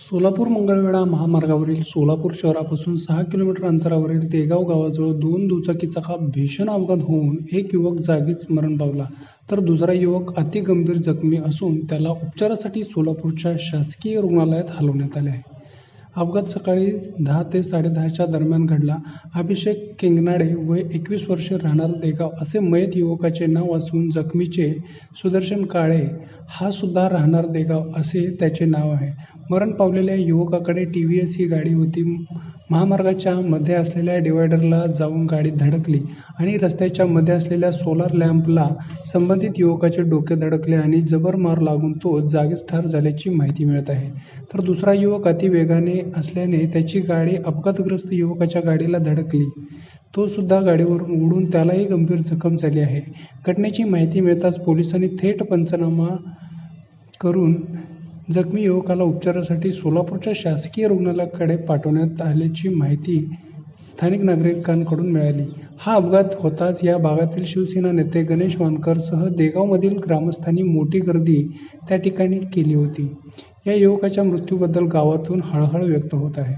सोलापूर मंगळवेढा महामार्गावरील सोलापूर शहरापासून 6 किलोमीटर अंतरावरील देगाव गावाजवळ दोन दुचाकीचा भीषण अपघात होऊन एक युवक जागीच मरण पावला, तर दुसरा युवक अतिगंभीर जखमी असून त्याला उपचारासाठी सोलापूरच्या शासकीय रुग्णालयात हलवण्यात आले आहे. अपघात सकाळी 10 ते 10:30च्या दरम्यान घडला. अभिषेक केंगनाडे वय 21 वर्षे राहणार देगाव असे मयत युवकाचे नाव असून जखमीचे सुदर्शन काळे हा सुद्धा राहणार देगाव असे त्याचे नाव आहे. मरण पावलेल्या युवकाकडे TVS ही गाडी होती. महामार्गाच्या मध्ये असलेल्या डिव्हायडरला जाऊन गाडी धडकली आणि रस्त्याच्या मध्ये असलेल्या सोलार लॅम्पला संबंधित युवकाचे डोके धडकले आणि जबर मार लागून तो जागीच ठार झाल्याची माहिती मिळत आहे. तर दुसरा युवक अतिवेगाने असल्याने त्याची गाडी अपघातग्रस्त युवकाच्या गाडीला धडकली. तो सुद्धा गाडीवरून उडून त्यालाही गंभीर जखम झाली आहे. घटनेची माहिती मिळताच पोलिसांनी थेट पंचनामा करून जखमी युवकाला उपचारासाठी सोलापूरच्या शासकीय रुग्णालयाकडे पाठवण्यात आल्याची माहिती स्थानिक नागरिकांकडून मिळाली. हा अपघात होताच या भागातील शिवसेना नेते गणेश वानकर सह देगावमधील ग्रामस्थांनी मोठी गर्दी त्या ठिकाणी केली होती. या युवकाच्या मृत्यूबद्दल गावातून हळहळ व्यक्त होत आहे.